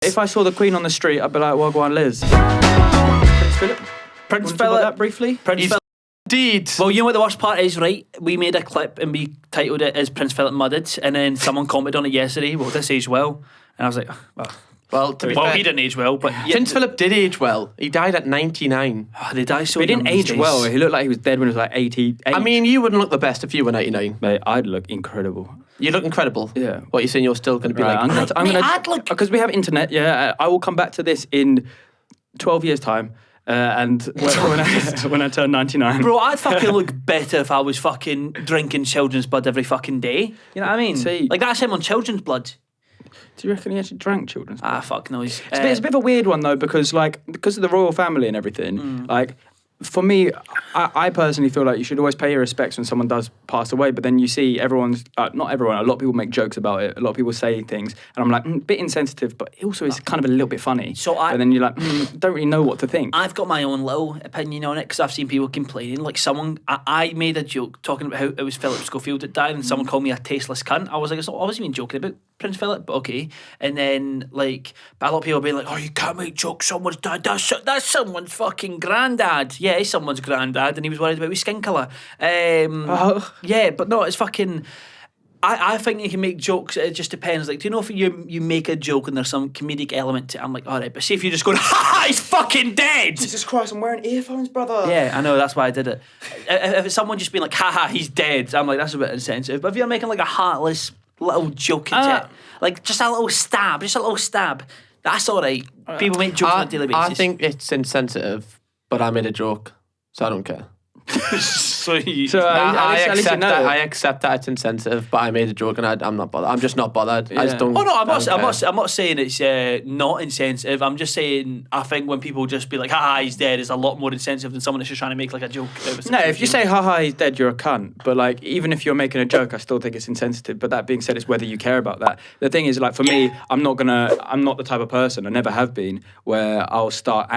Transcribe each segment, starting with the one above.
If I saw the Queen on the street, I'd be like, well, go on, Liz. Prince Philip. Prince Philip. Philip. That briefly. Prince Philip. Indeed. Well, you know what the worst part is, right? We made a clip and we titled it as Prince Philip Mudded, and then someone commented on it yesterday. Well, this aged well, and I was like, Well, to be fair, he didn't age well, but Prince Philip did age well. He died at 99. they die so. But he didn't young these age days. well. He looked like he was dead when he was like 88. I mean, you wouldn't look the best if you were 99. Mate, I'd look incredible. You look incredible. Yeah. What, you're saying you're still going to be Right, like... I'm gonna I'd look... because we have internet. Yeah, I will come back to this in 12 years' time, and when I turn 99. Bro, I'd fucking look better if I was fucking drinking children's blood every fucking day. You know what I mean? See. Like, that's him on children's blood. Do you reckon he actually drank children's blood? Fuck no. It's a bit of a weird one though, because of the royal family and everything. Like, for me, I personally feel like you should always pay your respects when someone does pass away. But then you see everyone's not everyone. A lot of people make jokes about it. A lot of people say things, and I'm like, bit insensitive, but it also is kind of a little bit funny. And then you're like, don't really know what to think. I've got my own little opinion on it because I've seen people complaining. Like I made a joke talking about how it was Philip Schofield that died, and someone called me a tasteless cunt. I was like, I wasn't even joking about Prince Philip, but okay. And then but a lot of people being like, oh, you can't make jokes. Someone's died. That's someone's fucking granddad. Yeah, he's someone's granddad, and he was worried about his skin colour. Yeah, but no, it's fucking. I think you can make jokes. It just depends. Like, do you know if you make a joke and there's some comedic element to it? I'm like, all right, but see if you just go, ha, he's fucking dead. Jesus Christ, I'm wearing earphones, brother. Yeah, I know. That's why I did it. If it's someone just being like, ha, he's dead, I'm like, that's a bit insensitive. But if you're making like a heartless little joke at it, like just a little stab, that's all right. People make jokes on a daily basis. I think it's insensitive, but I made a joke, so I don't care. I accept that it's insensitive, but I made a joke and I'm not bothered. I'm just not bothered. Yeah. I just don't. Oh no, I'm not saying it's not insensitive. I'm just saying I think when people just be like, "Ha, he's dead," is a lot more insensitive than someone that's just trying to make like a joke. No, if you say, "Ha, he's dead," you're a cunt. But like, even if you're making a joke, I still think it's insensitive. But that being said, it's whether you care about that. The thing is, like for me, I'm not the type of person. I never have been where I'll start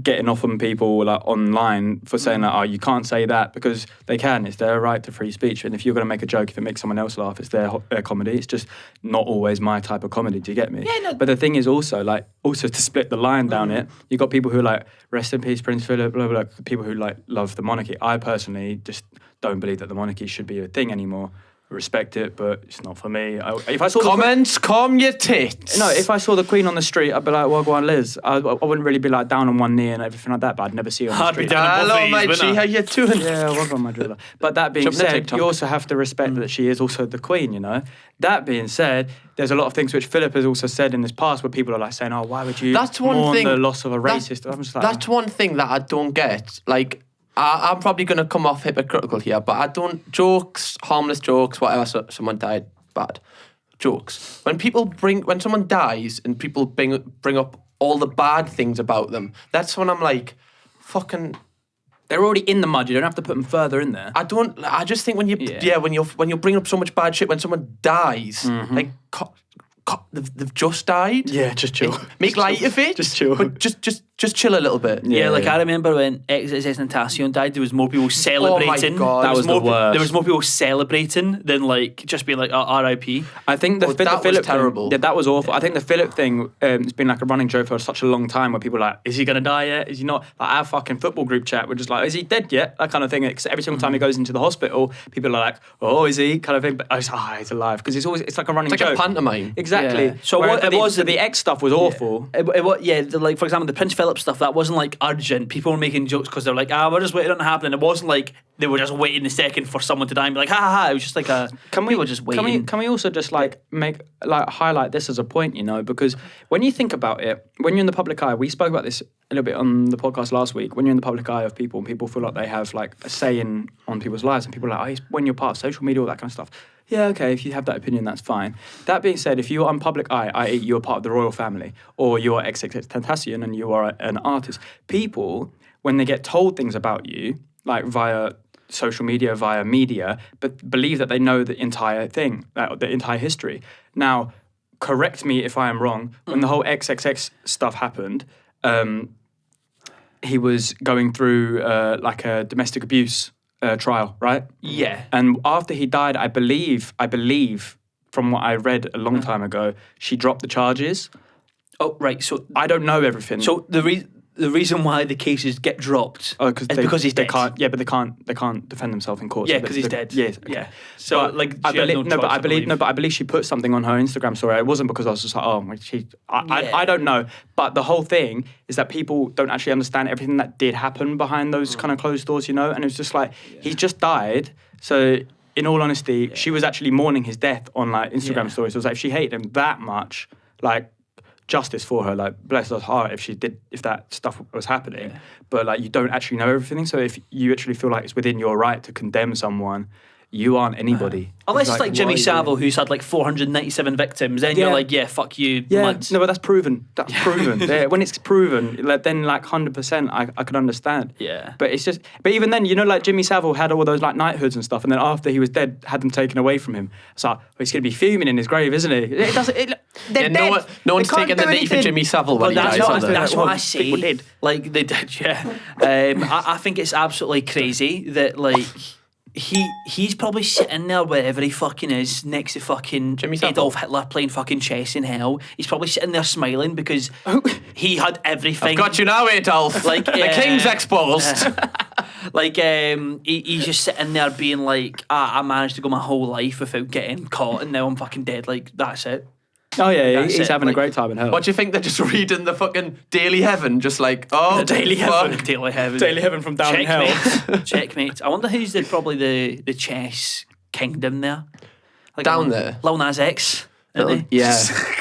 getting off on people like online for saying like, "Oh, you can't say that," because they can. It's their right to free speech. And if you're going to make a joke, if it makes someone else laugh, it's their comedy. It's just not always my type of comedy. Do you get me? Yeah, no. But the thing is also to split the line down it, you got people who are like, rest in peace, Prince Philip, blah, blah, blah. People who like love the monarchy. I personally just don't believe that the monarchy should be a thing anymore. Respect it, but it's not for me. If I saw comments, calm your tits. No, if I saw the Queen on the street, I'd be like, well, go on, Liz. I wouldn't really be like down on one knee and everything like that, but I'd never see her on the street. Hello, mate. See how you doing? Yeah, well done, my driller. But that being said, you also have to respect that she is also the Queen, you know? That being said, there's a lot of things which Philip has also said in this past where people are like saying, oh, why would you mourn the loss of a racist? I'm just like, that's one thing that I don't get. Like, I'm probably going to come off hypocritical here, but I don't... Jokes, harmless jokes, whatever, someone died, bad. Jokes. When someone dies and people bring up all the bad things about them, that's when I'm like, fucking... They're already in the mud. You don't have to put them further in there. I just think when you're bringing up so much bad shit, when someone dies, like... They've just died. Yeah, just chill. Make light of it. Just chill. But just chill a little bit. Yeah, I remember when XXXTentacion died, there was more people celebrating. Oh my God. That was the worst. There was more people celebrating than like just being like, R.I.P. I think the that Philip was terrible. Thing, yeah, that was awful. I think the Philip thing has been like a running joke for such a long time where people are like, is he going to die yet? Is he not? Like our fucking football group chat, we're just like, is he dead yet? That kind of thing. Every single time he goes into the hospital, people are like, oh, is he? Kind of thing. But I was like, he's alive. Because it's like a running joke. It's like a pantomime. Exactly. Yeah. So the X stuff was awful. Like for example, the Prince Philip stuff, that wasn't like urgent. People were making jokes because they're like, we're just waiting on it to happen. And it wasn't like they were just waiting a second for someone to die and be like, ha. It was just like we were just waiting. Can we also just highlight this as a point, you know? Because when you think about it, when you're in the public eye, we spoke about this a little bit on the podcast last week. When you're in the public eye of people, and people feel like they have like a say on people's lives, and people are like, when you're part of social media, all that kind of stuff. Yeah, okay, if you have that opinion, that's fine. That being said, if you're on public eye, i.e. you're part of the royal family, or you're XXXTentacion and you are an artist, people, when they get told things about you, like via social media, via media, but believe that they know the entire thing, the entire history. Now, correct me if I am wrong, when the whole XXX stuff happened, he was going through like a domestic abuse trial, right? Yeah. And after he died, I believe, from what I read a long time ago, she dropped the charges. Oh, right. So I don't know everything. So the reason why the cases get dropped is because he's they dead. can't. Yeah, but they can't defend themselves in court. Yeah, so because he's dead. Yes. Okay. Yeah. So But like, I she had believe, no choice, I believe she put something on her Instagram story. It wasn't because I was just like, oh, Yeah. I don't know. But the whole thing is that people don't actually understand everything that did happen behind those kind of closed doors, you know. And it was just like he just died. So in all honesty, she was actually mourning his death on like Instagram stories. So it was like if she hated him that much, like. Justice for her, like bless her heart if that stuff was happening, but like you don't actually know everything. So if you actually feel like it's within your right to condemn someone, you aren't anybody. Unless it's like Jimmy Savile, who's had like 497 victims, then you're like, yeah, fuck you, muds. No, but that's proven. That's proven. Yeah, when it's proven, then like 100%, I could understand. Yeah. But it's just, but even then, you know, like Jimmy Savile had all those like knighthoods and stuff, and then after he was dead, had them taken away from him. So well, he's gonna be fuming in his grave, isn't he? It doesn't. They're dead. No one's taking the knee for Jimmy Savile when he dies. That's what I say. People did. Like they did, yeah. I think it's absolutely crazy that like. He's probably sitting there wherever he fucking is, next to fucking Adolf Hitler playing fucking chess in hell. He's probably sitting there smiling because he had everything. I've got you now, Adolf. Like the king's exposed. Like he's just sitting there being like, I managed to go my whole life without getting caught, and now I'm fucking dead. Like that's it. Oh yeah, he's having a great time in hell. What do you think? They're just reading the fucking Daily Heaven, just like the Daily fuck. Heaven, Daily Heaven, Daily Heaven from down in hell. Checkmate. I wonder who's probably the chess kingdom there. Like down there, Lil Nas X. Yeah.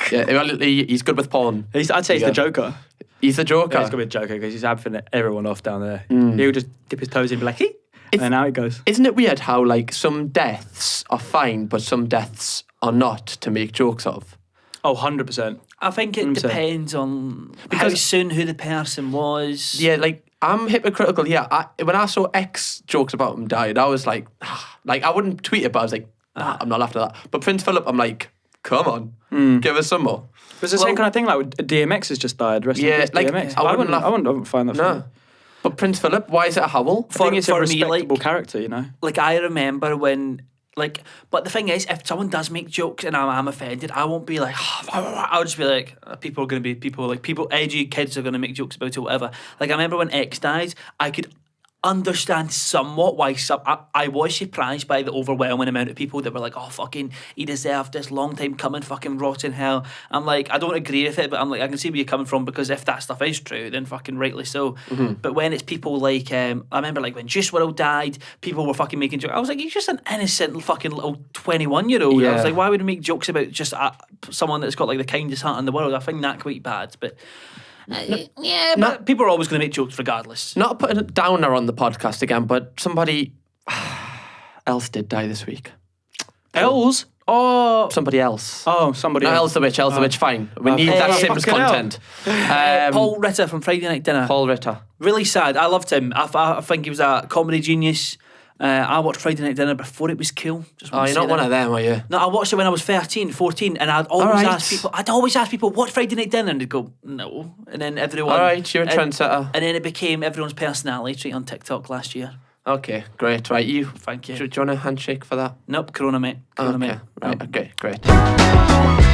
He's good with porn. I'd say he's the Joker. He's the Joker. Yeah, he's gonna be the Joker because he's having everyone off down there. He'll just dip his toes in, and be like, "Hey," and out he goes. Isn't it weird how like some deaths are fine, but some deaths are not to make jokes of? Oh, 100%. I think it 100%. Depends on how soon who the person was. Yeah, like I'm hypocritical here. When I saw X jokes about him died, I was like I wouldn't tweet it, but I was like, nah, I'm not laughing at that. But Prince Philip, I'm like, come on, give us some more. It's the same kind of thing. Like DMX has just died. Rest in peace, like DMX. I wouldn't find that funny. No. But Prince Philip, why is it a howl? I think it's a respectable character, you know. Like I remember when. Like, but the thing is, if someone does make jokes and I'm offended, I won't be like, I'll just be like, people are going to be edgy kids are going to make jokes about it or whatever. Like, I remember when X died, I could understand somewhat why I was surprised by the overwhelming amount of people that were like, oh, fucking, he deserved this, long time coming, fucking rot in hell. I'm like, I don't agree with it, but I'm like, I can see where you're coming from because if that stuff is true, then fucking rightly so. But when it's people like, I remember like when Juice WRLD died, people were fucking making jokes. I was like, he's just an innocent fucking little 21-year-old. I was like, why would he make jokes about just someone that's got like the kindest heart in the world? I find that quite bad, but... but people are always going to make jokes regardless. Not putting a downer on the podcast again, but somebody else did die this week. Els? Oh, somebody else. Oh, somebody else. Els the Witch, fine. We need that Sims content. Paul Ritter from Friday Night Dinner. Paul Ritter. Really sad. I loved him. I think he was a comedy genius. I watched Friday Night Dinner before it was cool. You're not one of them, are you? No, I watched it when I was 13, 14, and I'd always ask people, watch Friday Night Dinner, and they'd go, no. And then everyone... All right, you're a trendsetter. And then it became everyone's personality on TikTok last year. Okay, great. Right, you. Thank you. Do you want a handshake for that? Nope, Corona, mate. Right, okay, great.